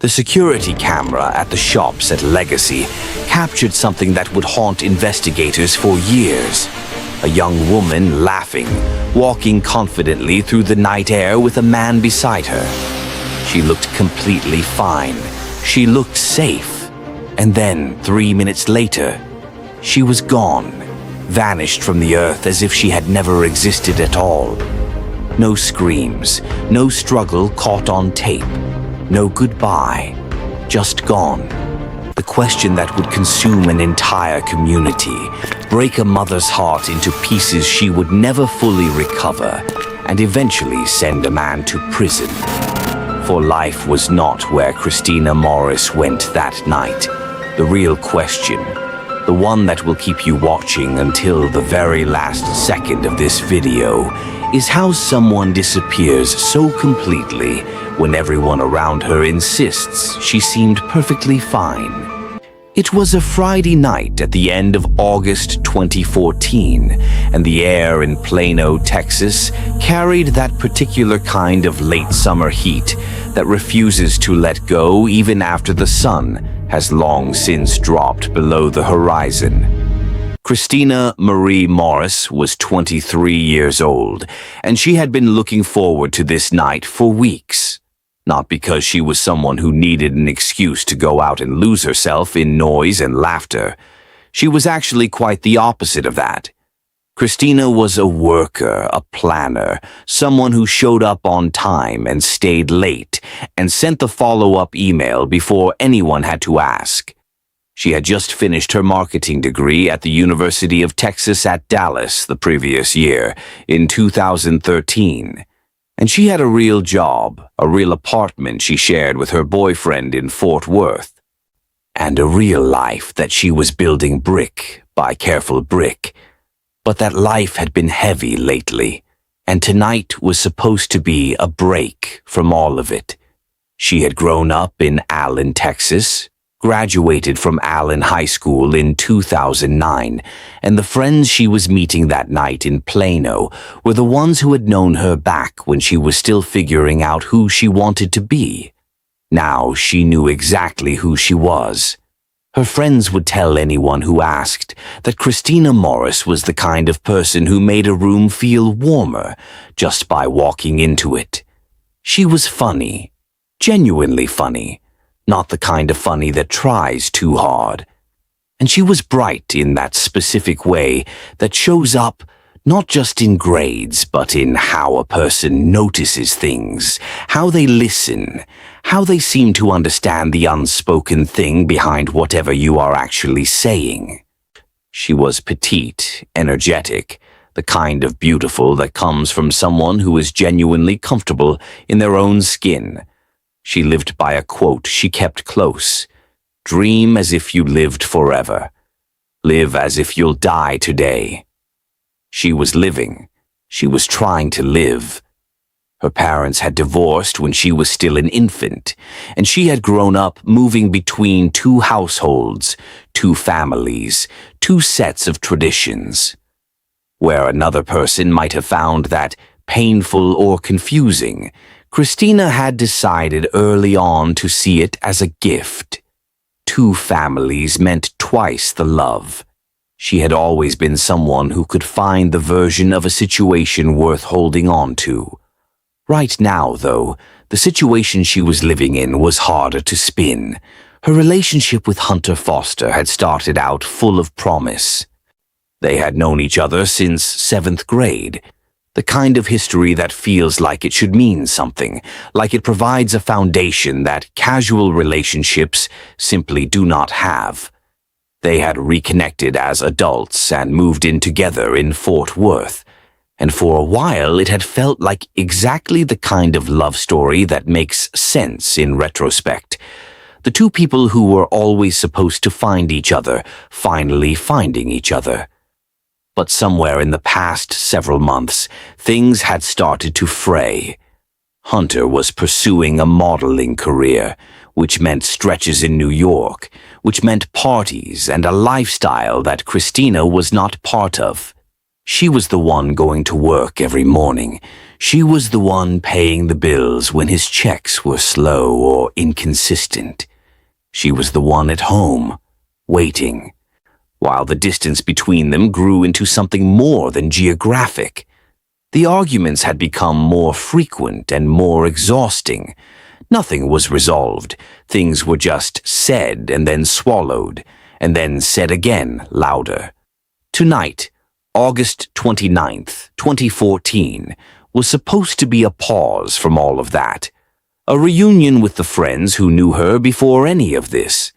The security camera at the shops at Legacy captured something that would haunt investigators for years. A young woman laughing, walking confidently through the night air with a man beside her. She looked completely fine. She looked safe. And then, 3 minutes later, she was gone, vanished from the earth as if she had never existed at all. No screams, no struggle caught on tape, no goodbye, just gone. The question that would consume an entire community, break a mother's heart into pieces she would never fully recover, and eventually send a man to prison. For life was not where Christina Morris went that night. The real question, the one that will keep you watching until the very last second of this video, is how someone disappears so completely when everyone around her insists she seemed perfectly fine. It was a Friday night at the end of August 2014, and the air in Plano, Texas, carried that particular kind of late summer heat that refuses to let go even after the sun has long since dropped below the horizon. Christina Marie Morris was 23 years old, and she had been looking forward to this night for weeks. Not because she was someone who needed an excuse to go out and lose herself in noise and laughter. She was actually quite the opposite of that. Christina was a worker, a planner, someone who showed up on time and stayed late and sent the follow-up email before anyone had to ask. She had just finished her marketing degree at the University of Texas at Dallas the previous year, in 2013. And she had a real job, a real apartment she shared with her boyfriend in Fort Worth, and a real life that she was building brick by careful brick. But that life had been heavy lately, and tonight was supposed to be a break from all of it. She had grown up in Allen, Texas, graduated from Allen High School in 2009, and the friends she was meeting that night in Plano were the ones who had known her back when she was still figuring out who she wanted to be. Now she knew exactly who she was. Her friends would tell anyone who asked that Christina Morris was the kind of person who made a room feel warmer just by walking into it. She was funny, genuinely funny. Not the kind of funny that tries too hard. And she was bright in that specific way that shows up not just in grades, but in how a person notices things, how they listen, how they seem to understand the unspoken thing behind whatever you are actually saying. She was petite, energetic, the kind of beautiful that comes from someone who is genuinely comfortable in their own skin. She lived by a quote she kept close. Dream as if you lived forever. Live as if you'll die today. She was living. She was trying to live. Her parents had divorced when she was still an infant, and she had grown up moving between two households, two families, two sets of traditions. Where another person might have found that painful or confusing, Christina had decided early on to see it as a gift. Two families meant twice the love. She had always been someone who could find the version of a situation worth holding on to. Right now, though, the situation she was living in was harder to spin. Her relationship with Hunter Foster had started out full of promise. They had known each other since 7th grade. The kind of history that feels like it should mean something, like it provides a foundation that casual relationships simply do not have. They had reconnected as adults and moved in together in Fort Worth, and for a while it had felt like exactly the kind of love story that makes sense in retrospect. The two people who were always supposed to find each other, finally finding each other. But somewhere in the past several months, things had started to fray. Hunter was pursuing a modeling career, which meant stretches in New York, which meant parties and a lifestyle that Christina was not part of. She was the one going to work every morning. She was the one paying the bills when his checks were slow or inconsistent. She was the one at home, waiting, while the distance between them grew into something more than geographic. The arguments had become more frequent and more exhausting. Nothing was resolved. Things were just said and then swallowed, and then said again, louder. Tonight, August 29th, 2014, was supposed to be a pause from all of that. A reunion with the friends who knew her before any of this.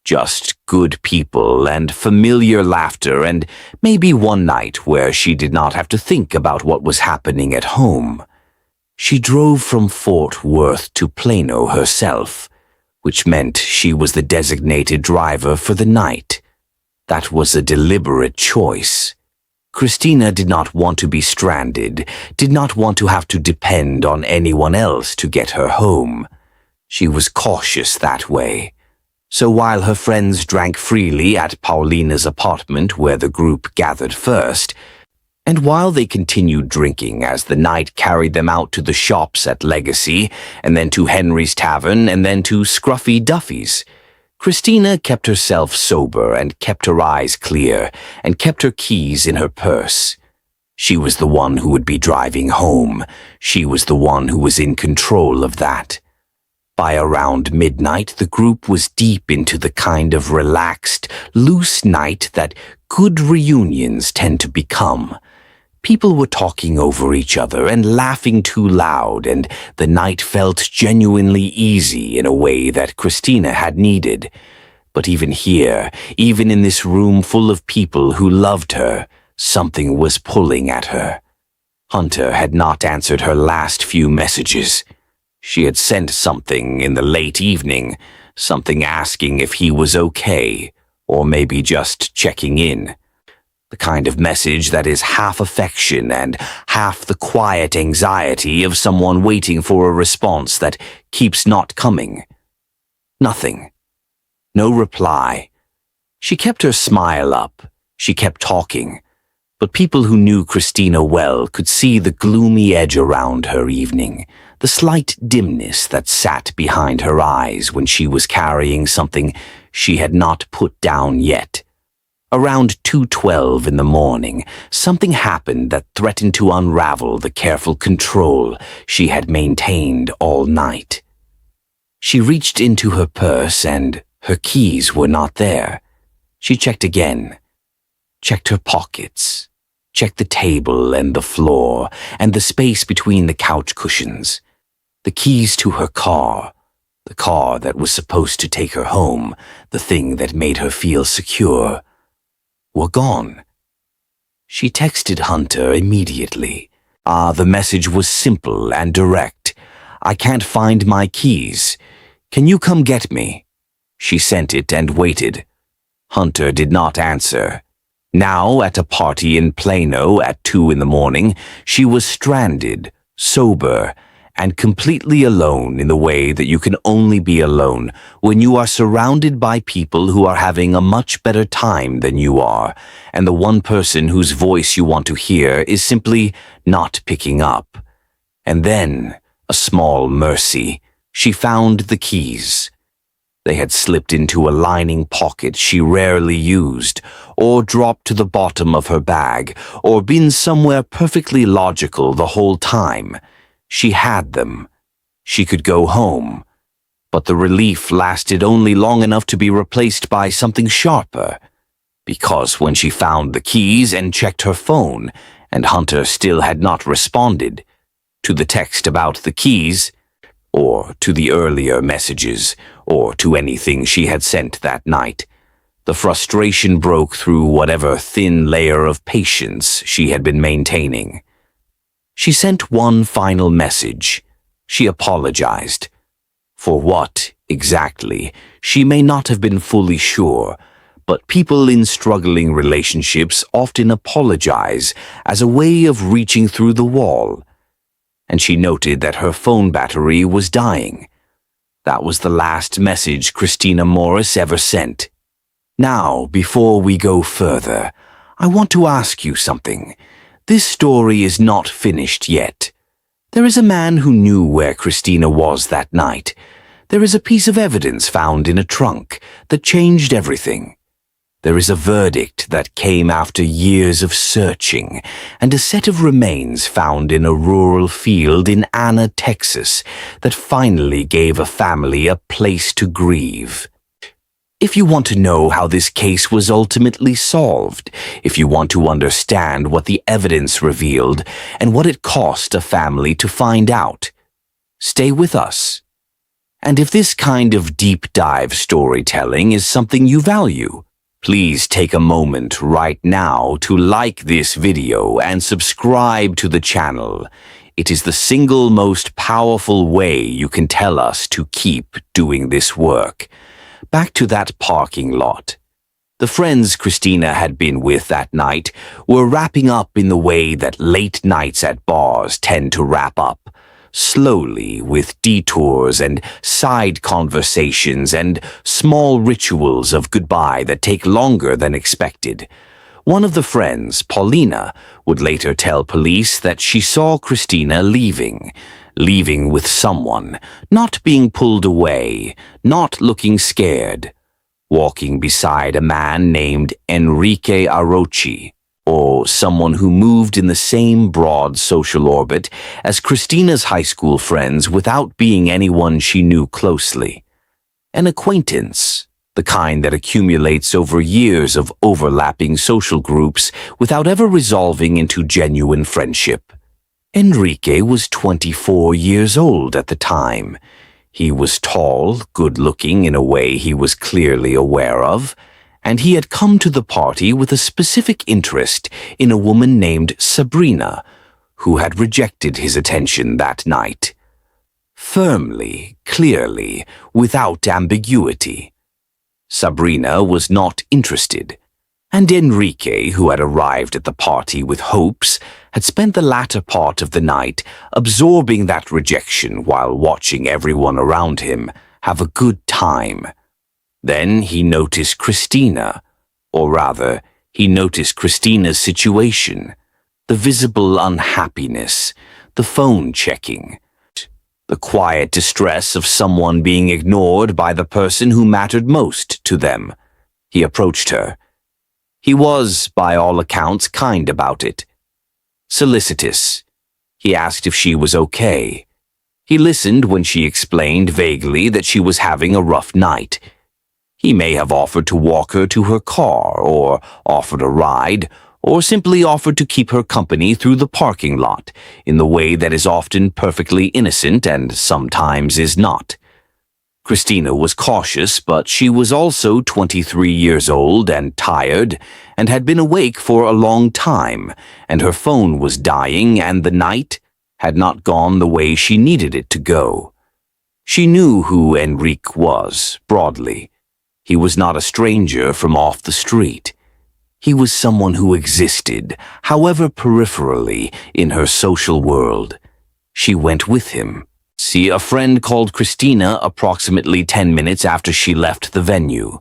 Just good people and familiar laughter and maybe one night where she did not have to think about what was happening at home. She drove from Fort Worth to Plano herself, which meant she was the designated driver for the night. That was a deliberate choice. Christina did not want to be stranded, did not want to have to depend on anyone else to get her home. She was cautious that way. So while her friends drank freely at Paulina's apartment where the group gathered first, and while they continued drinking as the night carried them out to the shops at Legacy, and then to Henry's Tavern, and then to Scruffy Duffy's, Christina kept herself sober and kept her eyes clear and kept her keys in her purse. She was the one who would be driving home. She was the one who was in control of that. By around midnight, the group was deep into the kind of relaxed, loose night that good reunions tend to become. People were talking over each other and laughing too loud, and the night felt genuinely easy in a way that Christina had needed. But even here, even in this room full of people who loved her, something was pulling at her. Hunter had not answered her last few messages. She had sent something in the late evening, something asking if he was okay, or maybe just checking in. The kind of message that is half affection and half the quiet anxiety of someone waiting for a response that keeps not coming. Nothing. No reply. She kept her smile up. She kept talking. But people who knew Christina well could see the gloomy edge around her evening, the slight dimness that sat behind her eyes when she was carrying something she had not put down yet. Around 2:12 in the morning, something happened that threatened to unravel the careful control she had maintained all night. She reached into her purse and her keys were not there. She checked again, checked her pockets, checked the table and the floor and the space between the couch cushions. The keys to her car, the car that was supposed to take her home, the thing that made her feel secure, were gone. She texted Hunter immediately. The message was simple and direct. "I can't find my keys. Can you come get me?" She sent it and waited. Hunter did not answer. Now, at a party in Plano at 2 in the morning, she was stranded, sober, and completely alone in the way that you can only be alone when you are surrounded by people who are having a much better time than you are, and the one person whose voice you want to hear is simply not picking up. And then, a small mercy, she found the keys. They had slipped into a lining pocket she rarely used, or dropped to the bottom of her bag, or been somewhere perfectly logical the whole time. She had them. She could go home. But the relief lasted only long enough to be replaced by something sharper. Because when she found the keys and checked her phone, and Hunter still had not responded to the text about the keys, or to the earlier messages, or to anything she had sent that night, the frustration broke through whatever thin layer of patience she had been maintaining. She sent one final message. She apologized. For what, exactly, she may not have been fully sure, but people in struggling relationships often apologize as a way of reaching through the wall. And she noted that her phone battery was dying. That was the last message Christina Morris ever sent. Now, before we go further, I want to ask you something. This story is not finished yet. There is a man who knew where Christina was that night. There is a piece of evidence found in a trunk that changed everything. There is a verdict that came after years of searching, and a set of remains found in a rural field in Anna, Texas, that finally gave a family a place to grieve. If you want to know how this case was ultimately solved, if you want to understand what the evidence revealed and what it cost a family to find out, stay with us. And if this kind of deep dive storytelling is something you value, please take a moment right now to like this video and subscribe to the channel. It is the single most powerful way you can tell us to keep doing this work. Back to that parking lot. The friends Christina had been with that night were wrapping up in the way that late nights at bars tend to wrap up. Slowly, with detours and side conversations and small rituals of goodbye that take longer than expected. One of the friends, Paulina, would later tell police that she saw Christina leaving with someone, not being pulled away, not looking scared, walking beside a man named Enrique Arochi, or someone who moved in the same broad social orbit as Christina's high school friends without being anyone she knew closely. An acquaintance, the kind that accumulates over years of overlapping social groups without ever resolving into genuine friendship. Enrique was 24 years old at the time. He was tall, good-looking in a way he was clearly aware of, and he had come to the party with a specific interest in a woman named Sabrina, who had rejected his attention that night. Firmly, clearly, without ambiguity. Sabrina was not interested, and Enrique, who had arrived at the party with hopes, had spent the latter part of the night absorbing that rejection while watching everyone around him have a good time. Then he noticed Christina, or rather, he noticed Christina's situation, the visible unhappiness, the phone checking, the quiet distress of someone being ignored by the person who mattered most to them. He approached her. He was, by all accounts, kind about it. Solicitous. He asked if she was okay. He listened when she explained vaguely that she was having a rough night. He may have offered to walk her to her car, or offered a ride, or simply offered to keep her company through the parking lot in the way that is often perfectly innocent and sometimes is not. Christina was cautious, but she was also 23 years old and tired, and had been awake for a long time, and her phone was dying, and the night had not gone the way she needed it to go. She knew who Enrique was, broadly. He was not a stranger from off the street. He was someone who existed, however peripherally, in her social world. She went with him. See a friend called Christina approximately 10 minutes after she left the venue.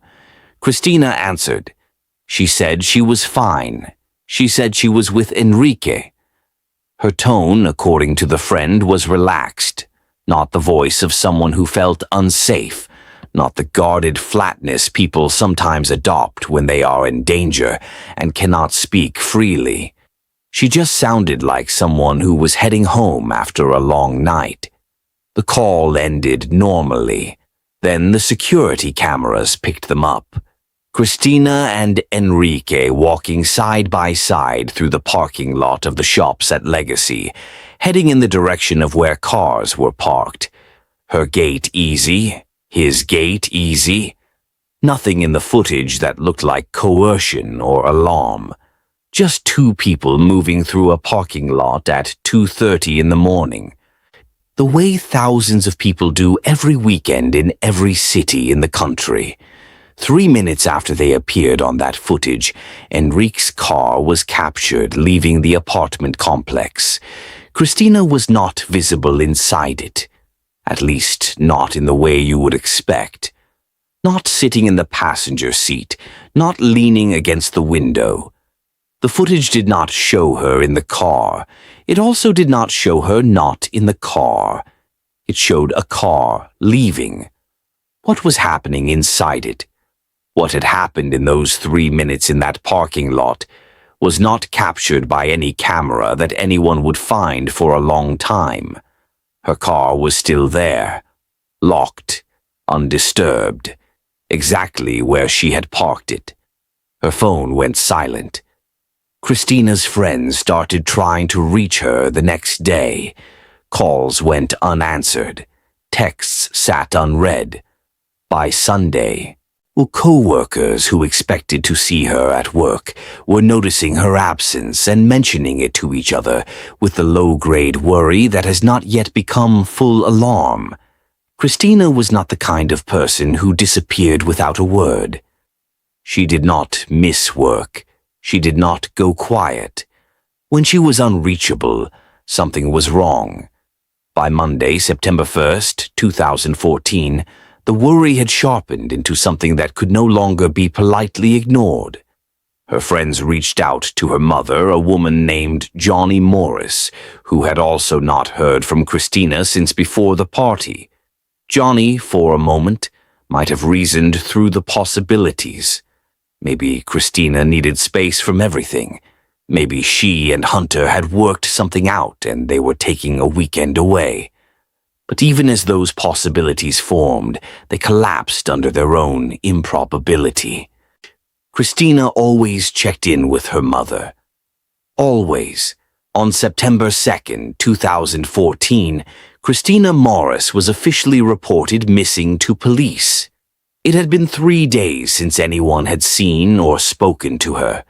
Christina answered. She said she was fine. She said she was with Enrique. Her tone, according to the friend, was relaxed, not the voice of someone who felt unsafe, not the guarded flatness people sometimes adopt when they are in danger and cannot speak freely. She just sounded like someone who was heading home after a long night. The call ended normally. Then the security cameras picked them up. Christina and Enrique walking side by side through the parking lot of the shops at Legacy, heading in the direction of where cars were parked. Her gait easy, his gait easy. Nothing in the footage that looked like coercion or alarm. Just two people moving through a parking lot at 2:30 in the morning. The way thousands of people do every weekend in every city in the country. 3 minutes after they appeared on that footage, Enrique's car was captured leaving the apartment complex. Christina was not visible inside it. At least, not in the way you would expect. Not sitting in the passenger seat, not leaning against the window. The footage did not show her in the car. It also did not show her not in the car. It showed a car leaving. What was happening inside it? What had happened in those 3 minutes in that parking lot was not captured by any camera that anyone would find for a long time. Her car was still there, locked, undisturbed, exactly where she had parked it. Her phone went silent. Christina's friends started trying to reach her the next day. Calls went unanswered. Texts sat unread. By Sunday, co-workers who expected to see her at work were noticing her absence and mentioning it to each other with the low-grade worry that has not yet become full alarm. Christina was not the kind of person who disappeared without a word. She did not miss work. She did not go quiet. When she was unreachable, something was wrong. By Monday, September 1st, 2014, the worry had sharpened into something that could no longer be politely ignored. Her friends reached out to her mother, a woman named Johnny Morris, who had also not heard from Christina since before the party. Johnny, for a moment, might have reasoned through the possibilities. Maybe Christina needed space from everything. Maybe she and Hunter had worked something out and they were taking a weekend away. But even as those possibilities formed, they collapsed under their own improbability. Christina always checked in with her mother. Always. On September 2nd, 2014, Christina Morris was officially reported missing to police. It had been 3 days since anyone had seen or spoken to her.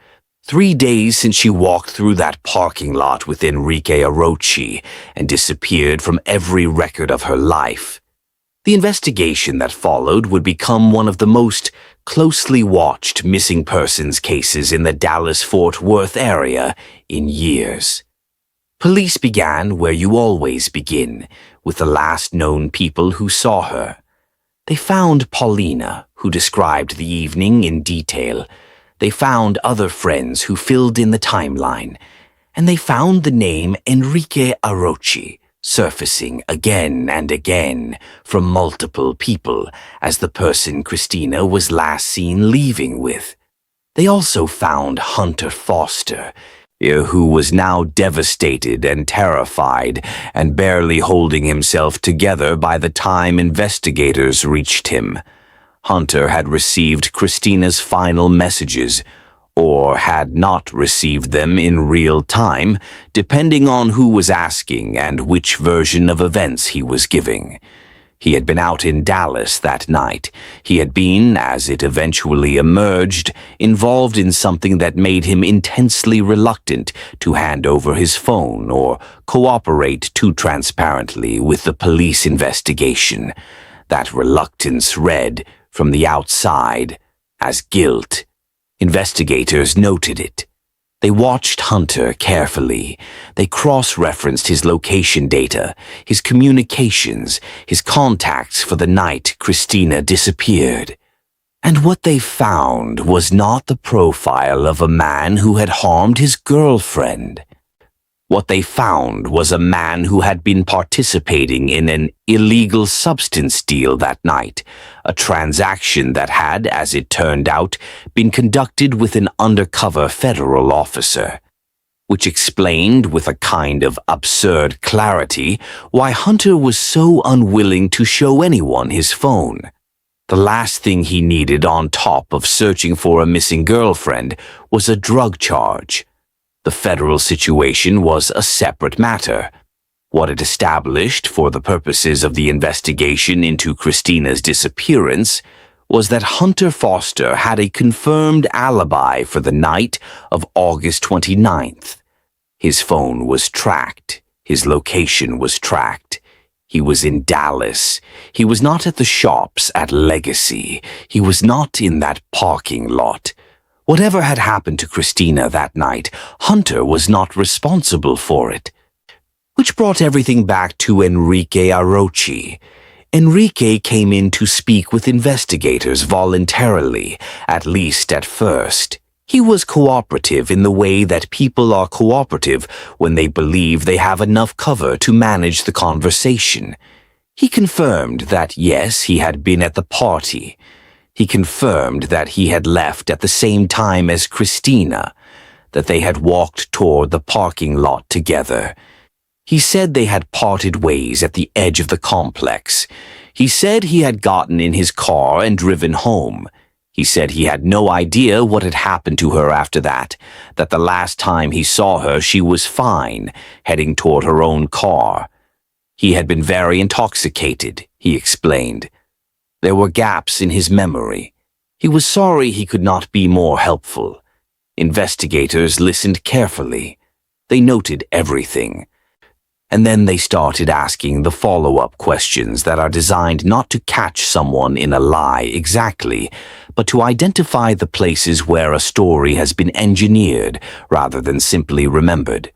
3 days since she walked through that parking lot with Enrique Arochi and disappeared from every record of her life. The investigation that followed would become one of the most closely watched missing persons cases in the Dallas-Fort Worth area in years. Police began where you always begin, with the last known people who saw her. They found Paulina, who described the evening in detail. They found other friends who filled in the timeline. And they found the name Enrique Arochi surfacing again and again from multiple people as the person Christina was last seen leaving with. They also found Hunter Foster, who was now devastated and terrified and barely holding himself together by the time investigators reached him. Hunter had received Christina's final messages, or had not received them in real time, depending on who was asking and which version of events he was giving. He had been out in Dallas that night. He had been, as it eventually emerged, involved in something that made him intensely reluctant to hand over his phone or cooperate too transparently with the police investigation. That reluctance read, from the outside, as guilt. Investigators noted it. They watched Hunter carefully. They cross-referenced his location data, his communications, his contacts for the night Christina disappeared. And what they found was not the profile of a man who had harmed his girlfriend. What they found was a man who had been participating in an illegal substance deal that night, a transaction that had, as it turned out, been conducted with an undercover federal officer, which explained with a kind of absurd clarity why Hunter was so unwilling to show anyone his phone. The last thing he needed on top of searching for a missing girlfriend was a drug charge. The federal situation was a separate matter. What it established for the purposes of the investigation into Christina's disappearance was that Hunter Foster had a confirmed alibi for the night of August 29th. His phone was tracked. His location was tracked. He was in Dallas. He was not at the shops at Legacy. He was not in that parking lot. Whatever had happened to Christina that night, Hunter was not responsible for it. Which brought everything back to Enrique Arochi. Enrique came in to speak with investigators voluntarily, at least at first. He was cooperative in the way that people are cooperative when they believe they have enough cover to manage the conversation. He confirmed that, yes, he had been at the party. He confirmed that he had left at the same time as Christina, that they had walked toward the parking lot together. He said they had parted ways at the edge of the complex. He said he had gotten in his car and driven home. He said he had no idea what had happened to her after that the last time he saw her she was fine, heading toward her own car. He had been very intoxicated, he explained. There were gaps in his memory. He was sorry he could not be more helpful. Investigators listened carefully. They noted everything. And then they started asking the follow-up questions that are designed not to catch someone in a lie exactly, but to identify the places where a story has been engineered rather than simply remembered.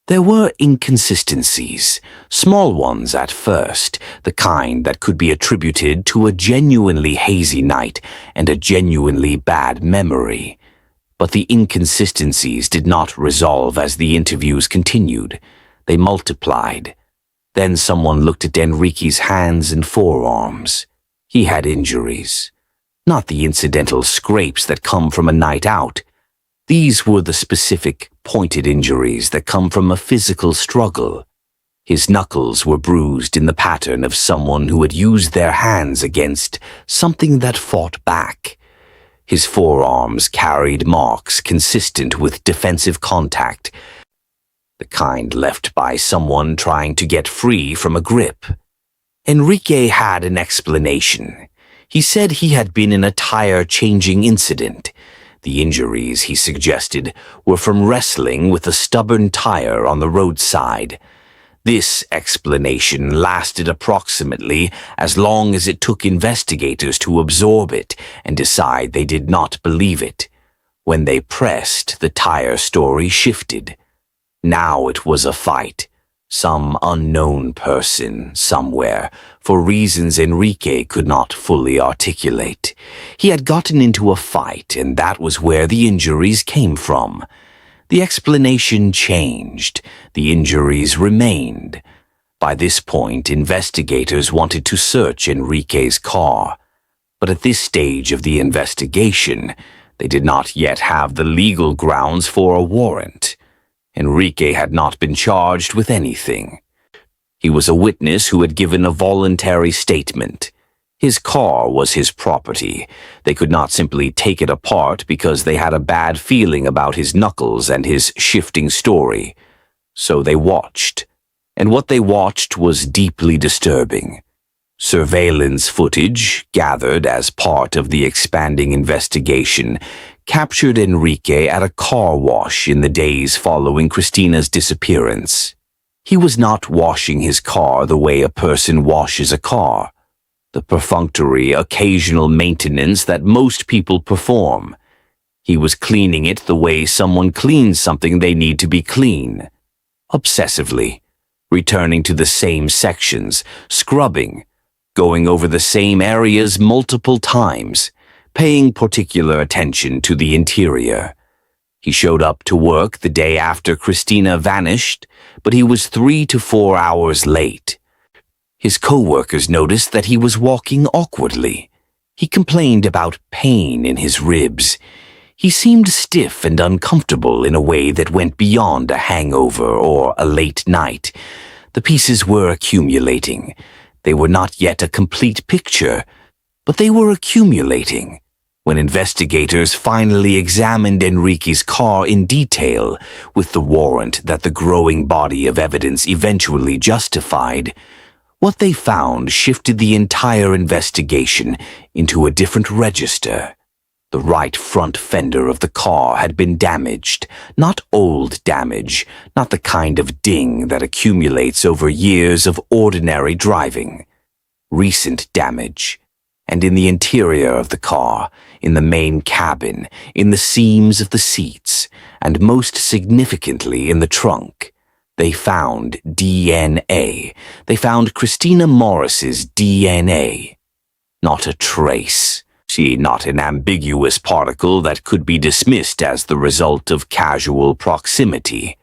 There were inconsistencies, small ones at first, the kind that could be attributed to a genuinely hazy night and a genuinely bad memory. But the inconsistencies did not resolve as the interviews continued. They multiplied. Then someone looked at Enrique's hands and forearms. He had injuries. Not the incidental scrapes that come from a night out. These were the specific, pointed injuries that come from a physical struggle. His knuckles were bruised in the pattern of someone who had used their hands against something that fought back. His forearms carried marks consistent with defensive contact, the kind left by someone trying to get free from a grip. Enrique had an explanation. He said he had been in a tire-changing incident. The injuries, he suggested, were from wrestling with a stubborn tire on the roadside. This explanation lasted approximately as long as it took investigators to absorb it and decide they did not believe it. When they pressed, the tire story shifted. Now it was a fight. Some unknown person, somewhere, for reasons Enrique could not fully articulate. He had gotten into a fight, and that was where the injuries came from. The explanation changed. The injuries remained. By this point, investigators wanted to search Enrique's car. But at this stage of the investigation, they did not yet have the legal grounds for a warrant. Enrique had not been charged with anything. He was a witness who had given a voluntary statement. His car was his property. They could not simply take it apart because they had a bad feeling about his knuckles and his shifting story. So they watched. And what they watched was deeply disturbing. Surveillance footage, gathered as part of the expanding investigation, captured Enrique at a car wash in the days following Christina's disappearance. He was not washing his car the way a person washes a car, the perfunctory, occasional maintenance that most people perform. He was cleaning it the way someone cleans something they need to be clean, obsessively, returning to the same sections, scrubbing, going over the same areas multiple times, paying particular attention to the interior. He showed up to work the day after Christina vanished, but he was 3 to 4 hours late. His co-workers noticed that he was walking awkwardly. He complained about pain in his ribs. He seemed stiff and uncomfortable in a way that went beyond a hangover or a late night. The pieces were accumulating. They were not yet a complete picture, but they were accumulating. When investigators finally examined Enrique's car in detail, with the warrant that the growing body of evidence eventually justified, what they found shifted the entire investigation into a different register. The right front fender of the car had been damaged, not old damage, not the kind of ding that accumulates over years of ordinary driving. Recent damage. And in the interior of the car, in the main cabin, in the seams of the seats, and most significantly in the trunk, they found DNA. They found Christina Morris's DNA. Not a trace. reality, not an ambiguous particle that could be dismissed as the result of casual proximity.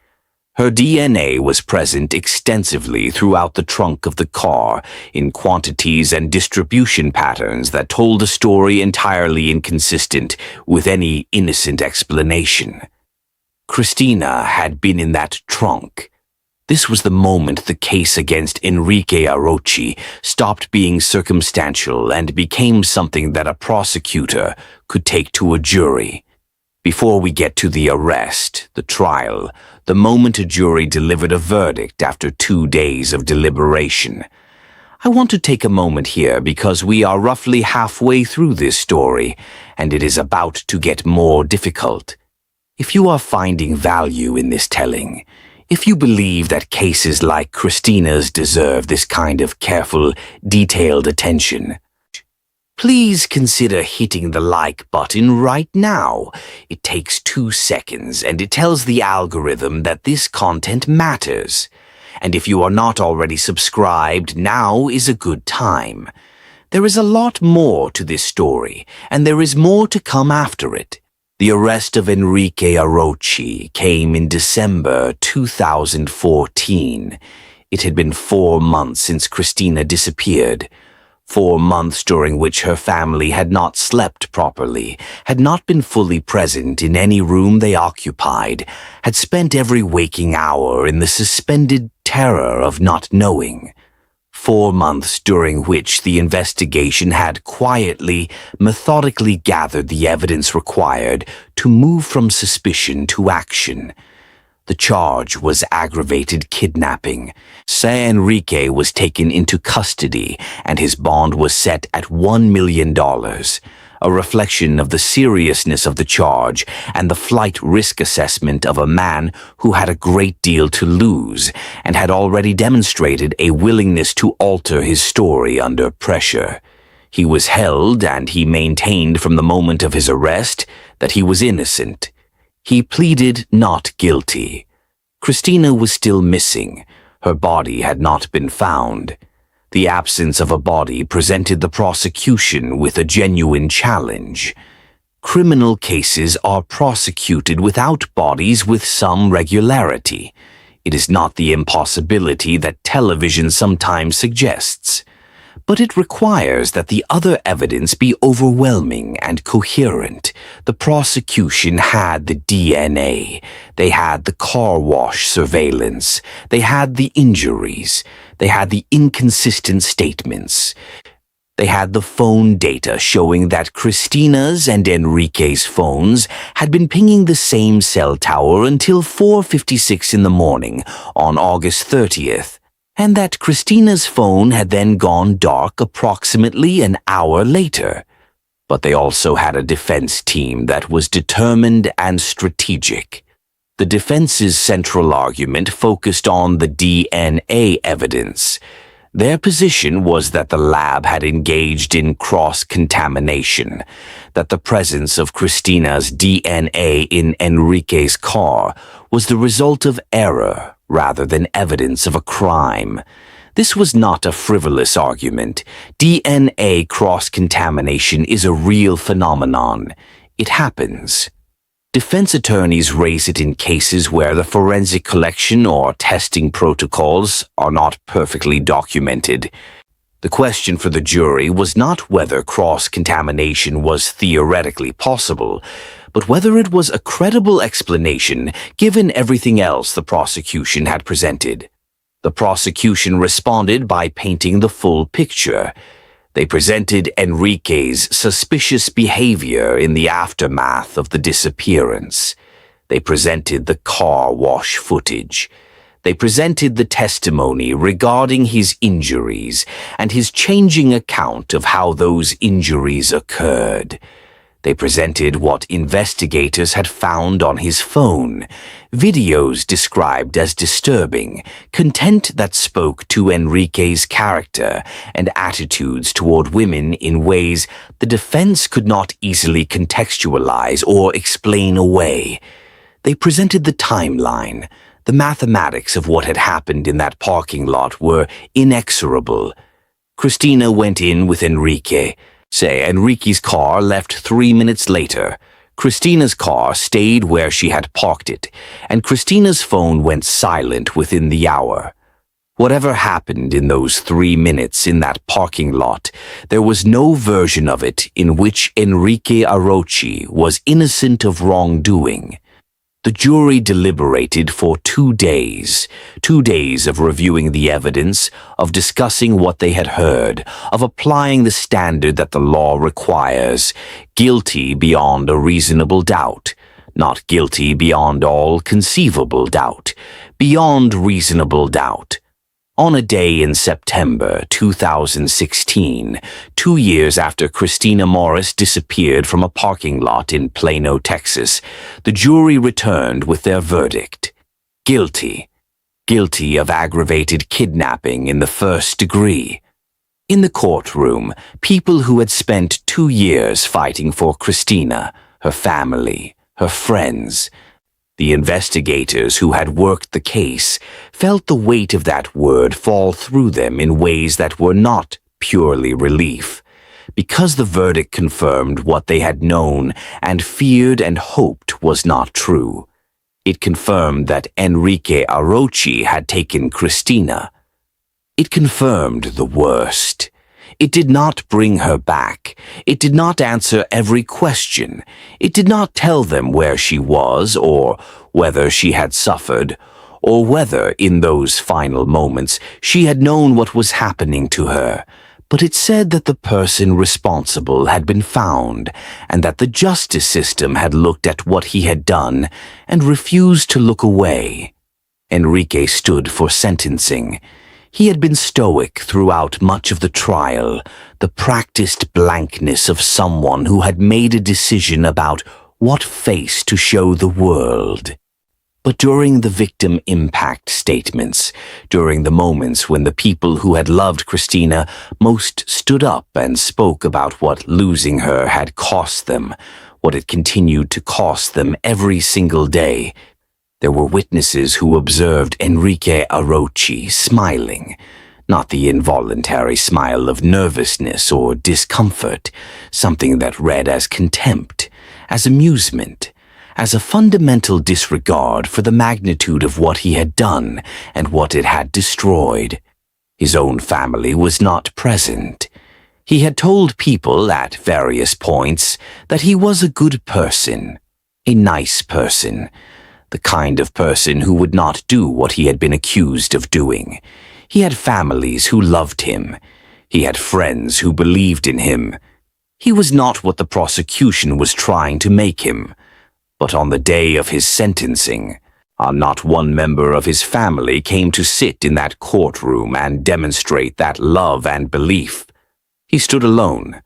Her DNA was present extensively throughout the trunk of the car, in quantities and distribution patterns that told a story entirely inconsistent with any innocent explanation. Christina had been in that trunk. This was the moment the case against Enrique Arochi stopped being circumstantial and became something that a prosecutor could take to a jury. Before we get to the arrest, the trial, the moment a jury delivered a verdict after 2 days of deliberation, I want to take a moment here because we are roughly halfway through this story, and it is about to get more difficult. If you are finding value in this telling, if you believe that cases like Christina's deserve this kind of careful, detailed attention, please consider hitting the like button right now. It takes 2 seconds and it tells the algorithm that this content matters. And if you are not already subscribed, now is a good time. There is a lot more to this story, and there is more to come after it. The arrest of Enrique Arochi came in December 2014. It had been 4 months since Christina disappeared. 4 months during which her family had not slept properly, had not been fully present in any room they occupied, had spent every waking hour in the suspended terror of not knowing. 4 months during which the investigation had quietly, methodically gathered the evidence required to move from suspicion to action. The charge was aggravated kidnapping. Enrique was taken into custody, and his bond was set at $1 million, a reflection of the seriousness of the charge and the flight risk assessment of a man who had a great deal to lose and had already demonstrated a willingness to alter his story under pressure. He was held, and he maintained from the moment of his arrest that he was innocent. He pleaded not guilty. Christina was still missing. Her body had not been found. The absence of a body presented the prosecution with a genuine challenge. Criminal cases are prosecuted without bodies with some regularity. It is not the impossibility that television sometimes suggests, but it requires that the other evidence be overwhelming and coherent. The prosecution had the DNA. They had the car wash surveillance. They had the injuries. They had the inconsistent statements. They had the phone data showing that Christina's and Enrique's phones had been pinging the same cell tower until 4:56 in the morning on August 30th. And that Christina's phone had then gone dark approximately an hour later. But they also had a defense team that was determined and strategic. The defense's central argument focused on the DNA evidence. Their position was that the lab had engaged in cross-contamination, that the presence of Christina's DNA in Enrique's car was the result of error rather than evidence of a crime. This was not a frivolous argument. DNA cross-contamination is a real phenomenon. It happens. Defense attorneys raise it in cases where the forensic collection or testing protocols are not perfectly documented. The question for the jury was not whether cross-contamination was theoretically possible, but whether it was a credible explanation given everything else the prosecution had presented. The prosecution responded by painting the full picture. They presented Enrique's suspicious behavior in the aftermath of the disappearance. They presented the car wash footage. They presented the testimony regarding his injuries and his changing account of how those injuries occurred. They presented what investigators had found on his phone, videos described as disturbing, content that spoke to Enrique's character and attitudes toward women in ways the defense could not easily contextualize or explain away. They presented the timeline. The mathematics of what had happened in that parking lot were inexorable. Christina went in with Enrique. Say, Enrique's car left 3 minutes later. Christina's car stayed where she had parked it, and Christina's phone went silent within the hour. Whatever happened in those 3 minutes in that parking lot, there was no version of it in which Enrique Arochi was innocent of wrongdoing. The jury deliberated for 2 days, 2 days of reviewing the evidence, of discussing what they had heard, of applying the standard that the law requires, guilty beyond a reasonable doubt, not guilty beyond all conceivable doubt, beyond reasonable doubt. On a day in September 2016, 2 years after Christina Morris disappeared from a parking lot in Plano, Texas, the jury returned with their verdict. Guilty. Guilty of aggravated kidnapping in the first degree. In the courtroom, people who had spent 2 years fighting for Christina, her family, her friends, the investigators who had worked the case, felt the weight of that word fall through them in ways that were not purely relief, because the verdict confirmed what they had known and feared and hoped was not true. It confirmed that Enrique Arochi had taken Christina. It confirmed the worst. It did not bring her back. It did not answer every question. It did not tell them where she was, or whether she had suffered, or whether, in those final moments, she had known what was happening to her. But it said that the person responsible had been found, and that the justice system had looked at what he had done and refused to look away. Enrique stood for sentencing. He had been stoic throughout much of the trial, the practiced blankness of someone who had made a decision about what face to show the world. But during the victim impact statements, during the moments when the people who had loved Christina most stood up and spoke about what losing her had cost them, what it continued to cost them every single day, there were witnesses who observed Enrique Arochi smiling, not the involuntary smile of nervousness or discomfort, something that read as contempt, as amusement, as a fundamental disregard for the magnitude of what he had done and what it had destroyed. His own family was not present. He had told people at various points that he was a good person, a nice person, the kind of person who would not do what he had been accused of doing. He had families who loved him. He had friends who believed in him. He was not what the prosecution was trying to make him. But on the day of his sentencing, not one member of his family came to sit in that courtroom and demonstrate that love and belief. He stood alone.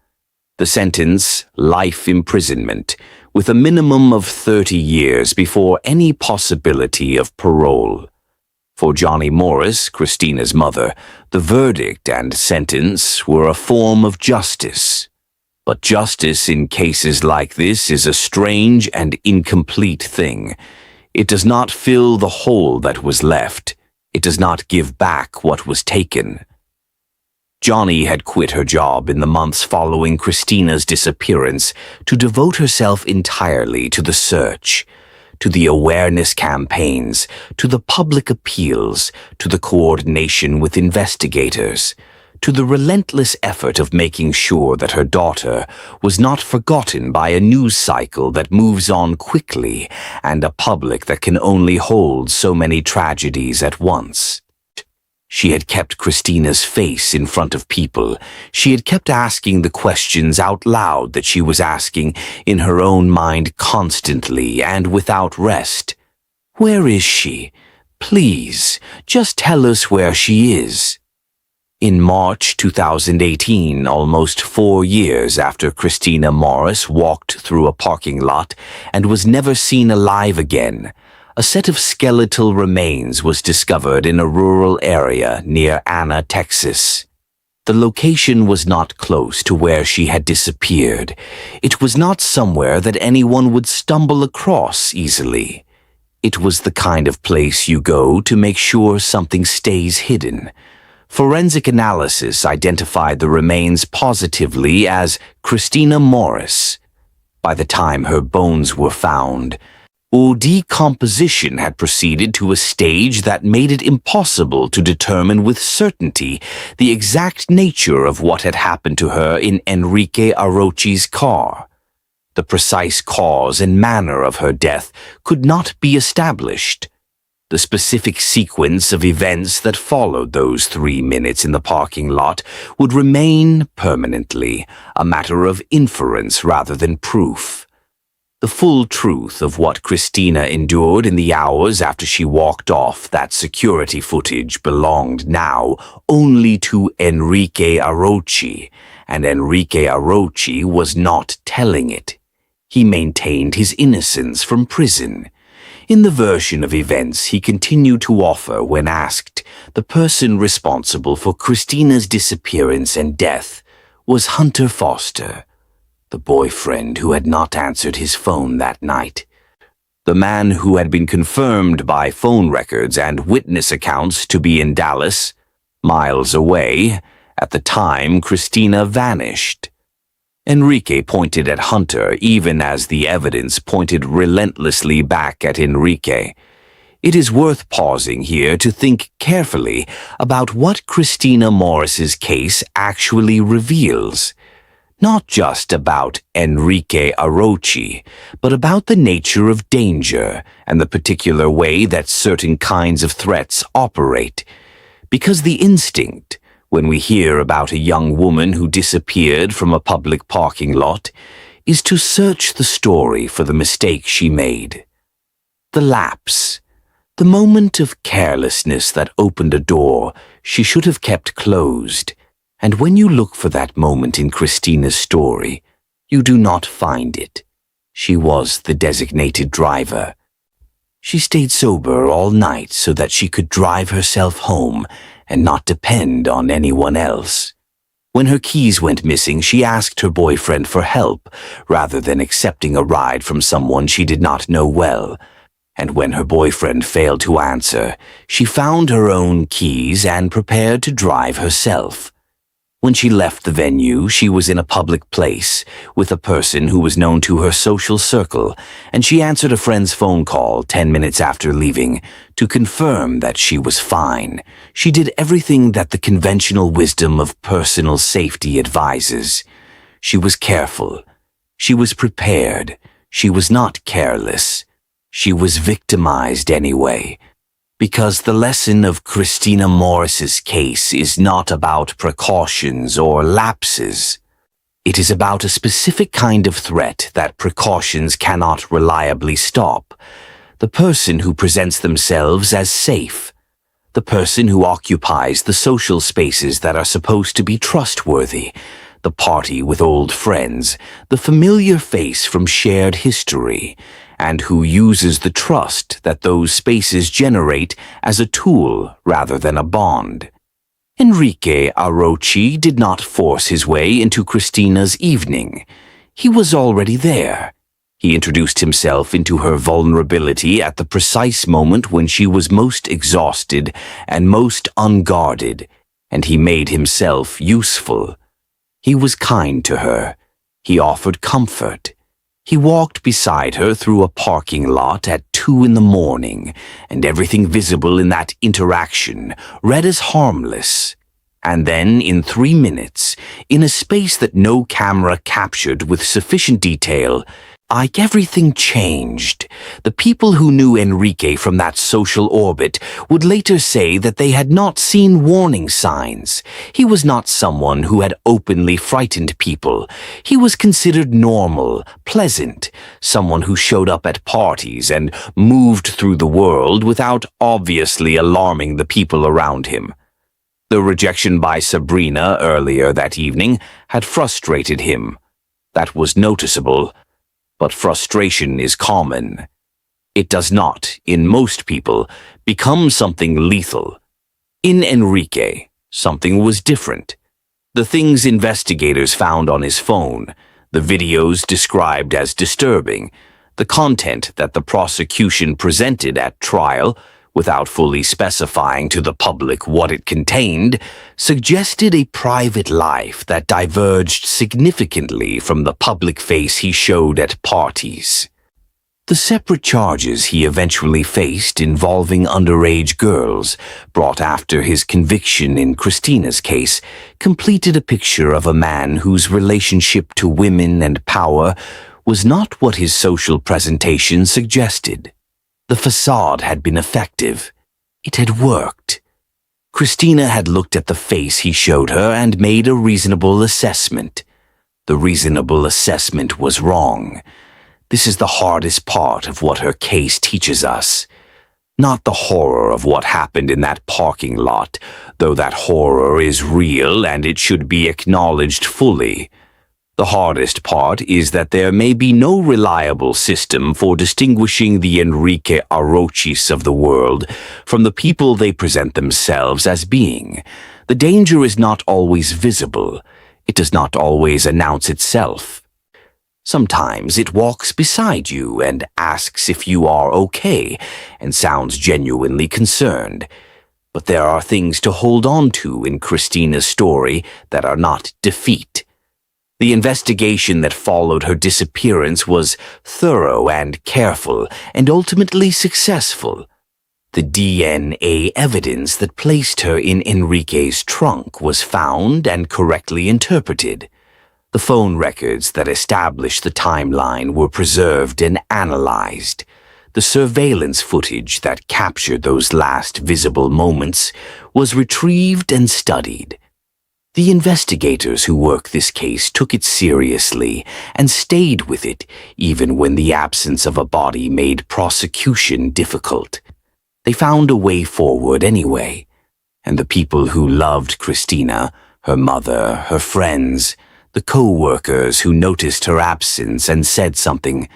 The sentence, life imprisonment, with a minimum of 30 years before any possibility of parole. For Johnny Morris, Christina's mother, the verdict and sentence were a form of justice. But justice in cases like this is a strange and incomplete thing. It does not fill the hole that was left. It does not give back what was taken. Johnny had quit her job in the months following Christina's disappearance to devote herself entirely to the search, to the awareness campaigns, to the public appeals, to the coordination with investigators, to the relentless effort of making sure that her daughter was not forgotten by a news cycle that moves on quickly and a public that can only hold so many tragedies at once. She had kept Christina's face in front of people. She had kept asking the questions out loud that she was asking in her own mind constantly and without rest. Where is she? Please, just tell us where she is. In March 2018, almost 4 years after Christina Morris walked through a parking lot and was never seen alive again, a set of skeletal remains was discovered in a rural area near Anna, Texas. The location was not close to where she had disappeared. It was not somewhere that anyone would stumble across easily. It was the kind of place you go to make sure something stays hidden. Forensic analysis identified the remains positively as Christina Morris. By the time her bones were found, decomposition had proceeded to a stage that made it impossible to determine with certainty the exact nature of what had happened to her in Enrique Arochi's car. The precise cause and manner of her death could not be established. The specific sequence of events that followed those 3 minutes in the parking lot would remain permanently a matter of inference rather than proof. The full truth of what Christina endured in the hours after she walked off that security footage belonged now only to Enrique Arochi, and Enrique Arochi was not telling it. He maintained his innocence from prison. In the version of events he continued to offer when asked, the person responsible for Christina's disappearance and death was Hunter Foster, the boyfriend who had not answered his phone that night. The man who had been confirmed by phone records and witness accounts to be in Dallas, miles away, at the time Christina vanished. Enrique pointed at Hunter even as the evidence pointed relentlessly back at Enrique. It is worth pausing here to think carefully about what Christina Morris's case actually reveals. Not just about Enrique Arochi, but about the nature of danger and the particular way that certain kinds of threats operate. Because the instinct, when we hear about a young woman who disappeared from a public parking lot, is to search the story for the mistake she made. The lapse, the moment of carelessness that opened a door she should have kept closed. And when you look for that moment in Christina's story, you do not find it. She was the designated driver. She stayed sober all night so that she could drive herself home and not depend on anyone else. When her keys went missing, she asked her boyfriend for help rather than accepting a ride from someone she did not know well. And when her boyfriend failed to answer, she found her own keys and prepared to drive herself. When she left the venue, she was in a public place with a person who was known to her social circle, and she answered a friend's phone call 10 minutes after leaving to confirm that she was fine. She did everything that the conventional wisdom of personal safety advises. She was careful. She was prepared. She was not careless. She was victimized anyway. Because the lesson of Christina Morris's case is not about precautions or lapses. It is about a specific kind of threat that precautions cannot reliably stop. The person who presents themselves as safe. The person who occupies the social spaces that are supposed to be trustworthy. The party with old friends. The familiar face from shared history. And who uses the trust that those spaces generate as a tool rather than a bond. Enrique Arochi did not force his way into Christina's evening. He was already there. He introduced himself into her vulnerability at the precise moment when she was most exhausted and most unguarded, and he made himself useful. He was kind to her. He offered comfort. He walked beside her through a parking lot at 2 a.m, and everything visible in that interaction read as harmless. And then, in 3 minutes, in a space that no camera captured with sufficient detail, everything changed. The people who knew Enrique from that social orbit would later say that they had not seen warning signs. He was not someone who had openly frightened people. He was considered normal, pleasant, someone who showed up at parties and moved through the world without obviously alarming the people around him. The rejection by Sabrina earlier that evening had frustrated him. That was noticeable. But frustration is common. It does not, in most people, become something lethal. In Enrique, something was different. The things investigators found on his phone, the videos described as disturbing, the content that the prosecution presented at trial without fully specifying to the public what it contained, suggested a private life that diverged significantly from the public face he showed at parties. The separate charges he eventually faced involving underage girls, brought after his conviction in Christina's case, completed a picture of a man whose relationship to women and power was not what his social presentation suggested. The facade had been effective. It had worked. Christina had looked at the face he showed her and made a reasonable assessment. The reasonable assessment was wrong. This is the hardest part of what her case teaches us. Not the horror of what happened in that parking lot, though that horror is real and it should be acknowledged fully. The hardest part is that there may be no reliable system for distinguishing the Enrique Arochis of the world from the people they present themselves as being. The danger is not always visible. It does not always announce itself. Sometimes it walks beside you and asks if you are okay and sounds genuinely concerned. But there are things to hold on to in Christina's story that are not defeat. The investigation that followed her disappearance was thorough and careful and ultimately successful. The DNA evidence that placed her in Enrique's trunk was found and correctly interpreted. The phone records that established the timeline were preserved and analyzed. The surveillance footage that captured those last visible moments was retrieved and studied. The investigators who worked this case took it seriously and stayed with it even when the absence of a body made prosecution difficult. They found a way forward anyway, and the people who loved Christina, her mother, her friends, the co-workers who noticed her absence and said something,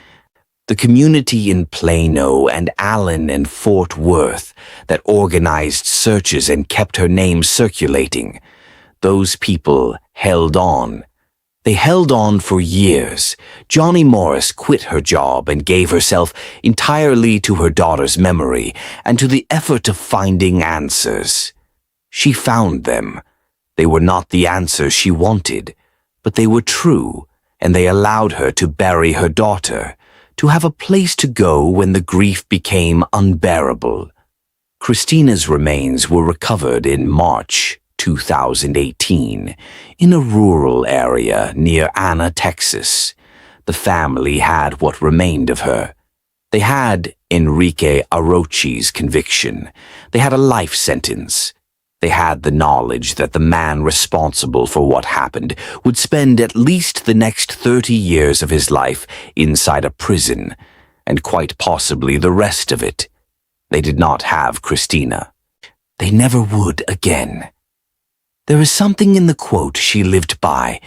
the community in Plano and Allen and Fort Worth that organized searches and kept her name circulating, those people held on. They held on for years. Johnny Morris quit her job and gave herself entirely to her daughter's memory and to the effort of finding answers. She found them. They were not the answers she wanted, but they were true, and they allowed her to bury her daughter, to have a place to go when the grief became unbearable. Christina's remains were recovered in March 2018 in a rural area near Anna, Texas. The family had what remained of her. They had Enrique Arochi's conviction. They had a life sentence. They had the knowledge that the man responsible for what happened would spend at least the next 30 years of his life inside a prison, and quite possibly the rest of it. They did not have Christina. They never would again. There is something in the quote she lived by: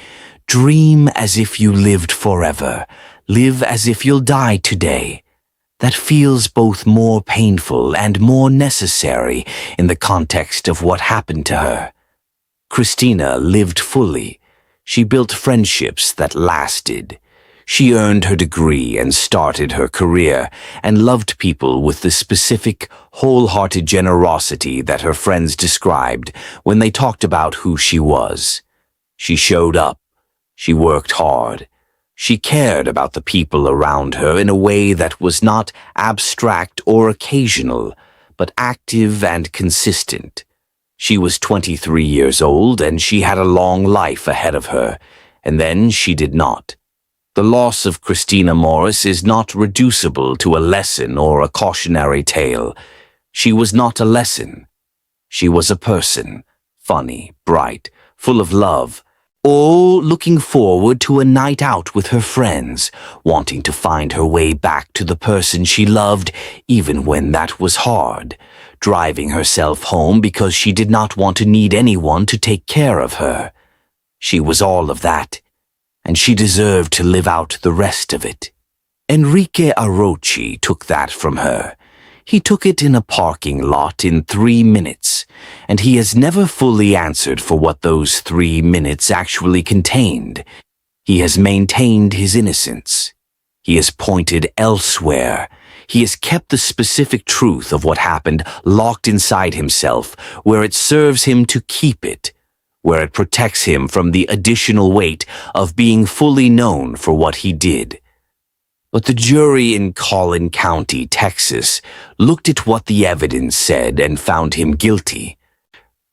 "Dream as if you lived forever, live as if you'll die today," that feels both more painful and more necessary in the context of what happened to her. Christina lived fully. She built friendships that lasted. She earned her degree and started her career and loved people with the specific, wholehearted generosity that her friends described when they talked about who she was. She showed up. She worked hard. She cared about the people around her in a way that was not abstract or occasional, but active and consistent. She was 23 years old and she had a long life ahead of her, and then she did not. The loss of Christina Morris is not reducible to a lesson or a cautionary tale. She was not a lesson. She was a person, funny, bright, full of love, all looking forward to a night out with her friends, wanting to find her way back to the person she loved even when that was hard, driving herself home because she did not want to need anyone to take care of her. She was all of that, and she deserved to live out the rest of it. Enrique Arochi took that from her. He took it in a parking lot in 3 minutes, and he has never fully answered for what those 3 minutes actually contained. He has maintained his innocence. He has pointed elsewhere. He has kept the specific truth of what happened locked inside himself, where it serves him to keep it, where it protects him from the additional weight of being fully known for what he did. But the jury in Collin County, Texas, looked at what the evidence said and found him guilty.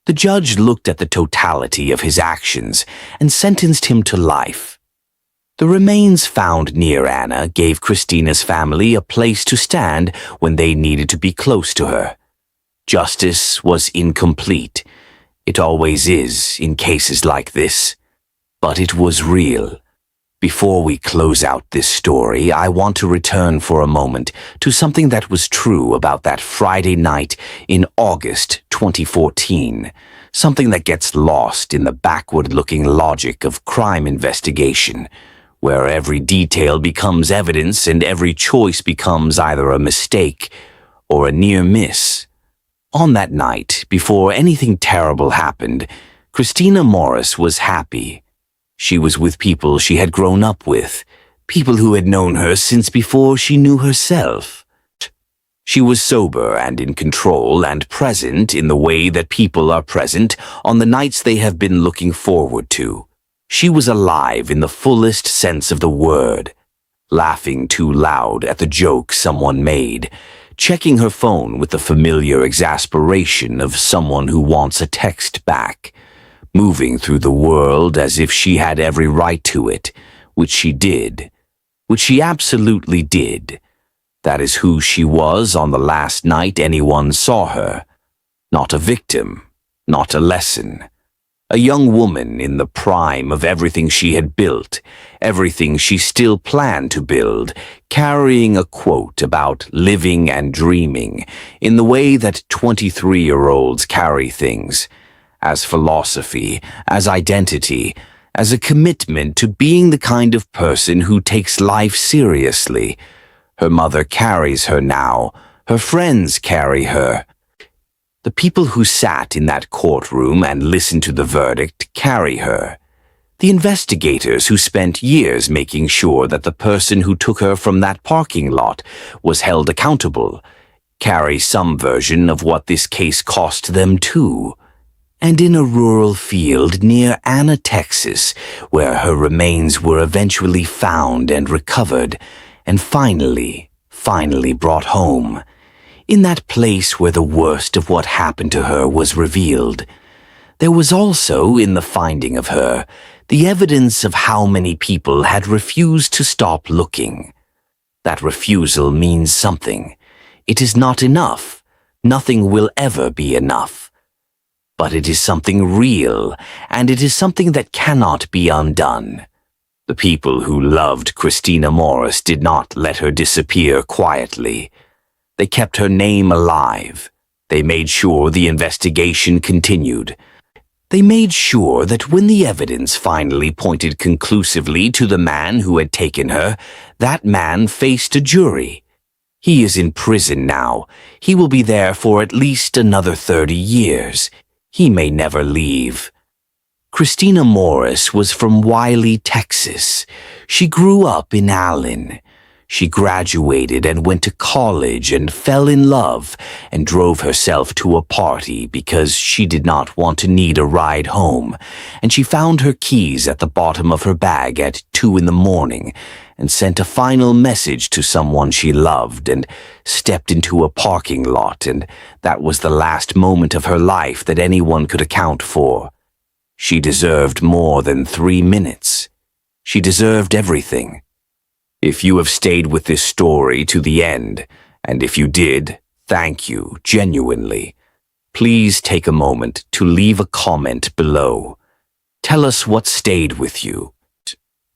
The judge looked at the totality of his actions and sentenced him to life. The remains found near Anna gave Christina's family a place to stand when they needed to be close to her. Justice was incomplete. It always is in cases like this. But it was real. Before we close out this story, I want to return for a moment to something that was true about that Friday night in August 2014, something that gets lost in the backward-looking logic of crime investigation, where every detail becomes evidence and every choice becomes either a mistake or a near miss. On that night, before anything terrible happened, Christina Morris was happy. She was with people she had grown up with, people who had known her since before she knew herself. She was sober and in control and present in the way that people are present on the nights they have been looking forward to. She was alive in the fullest sense of the word, laughing too loud at the joke someone made, checking her phone with the familiar exasperation of someone who wants a text back, moving through the world as if she had every right to it, which she did, which she absolutely did. That is who she was on the last night anyone saw her. Not a victim, not a lesson. A young woman in the prime of everything she had built, everything she still planned to build, carrying a quote about living and dreaming in the way that 23-year-olds carry things, as philosophy, as identity, as a commitment to being the kind of person who takes life seriously. Her mother carries her now. Her friends carry her. The people who sat in that courtroom and listened to the verdict carry her. The investigators who spent years making sure that the person who took her from that parking lot was held accountable carry some version of what this case cost them too. And in a rural field near Anna, Texas, where her remains were eventually found and recovered, and finally brought home, in that place where the worst of what happened to her was revealed, there was also, in the finding of her, the evidence of how many people had refused to stop looking. That refusal means something. It is not enough. Nothing will ever be enough. But it is something real, and it is something that cannot be undone. The people who loved Christina Morris did not let her disappear quietly. They kept her name alive. They made sure the investigation continued. They made sure that when the evidence finally pointed conclusively to the man who had taken her, that man faced a jury. He is in prison now. He will be there for at least another 30 years. He may never leave. Christina Morris was from Wiley, Texas. She grew up in Allen. She graduated and went to college and fell in love and drove herself to a party because she did not want to need a ride home, and she found her keys at the bottom of her bag at 2 a.m. and sent a final message to someone she loved and stepped into a parking lot, and that was the last moment of her life that anyone could account for. She deserved more than 3 minutes. She deserved everything. If you have stayed with this story to the end, and if you did, thank you, genuinely. Please take a moment to leave a comment below. Tell us what stayed with you.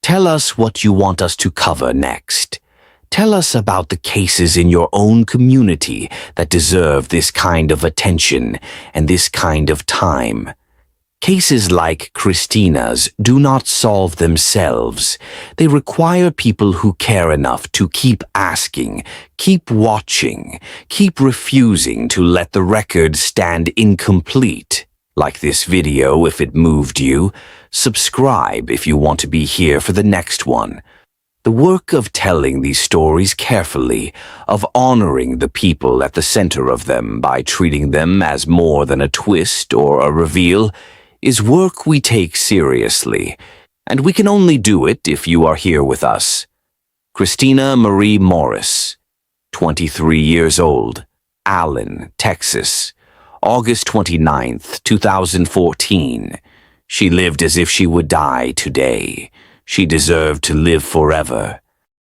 Tell us what you want us to cover next. Tell us about the cases in your own community that deserve this kind of attention and this kind of time. Cases like Christina's do not solve themselves. They require people who care enough to keep asking, keep watching, keep refusing to let the record stand incomplete. Like this video if it moved you. Subscribe if you want to be here for the next one. The work of telling these stories carefully, of honoring the people at the center of them by treating them as more than a twist or a reveal, is work we take seriously, and we can only do it if you are here with us. Christina Morris, 23 years old, Allen, Texas, August 29th, 2014. She lived as if she would die today. She deserved to live forever.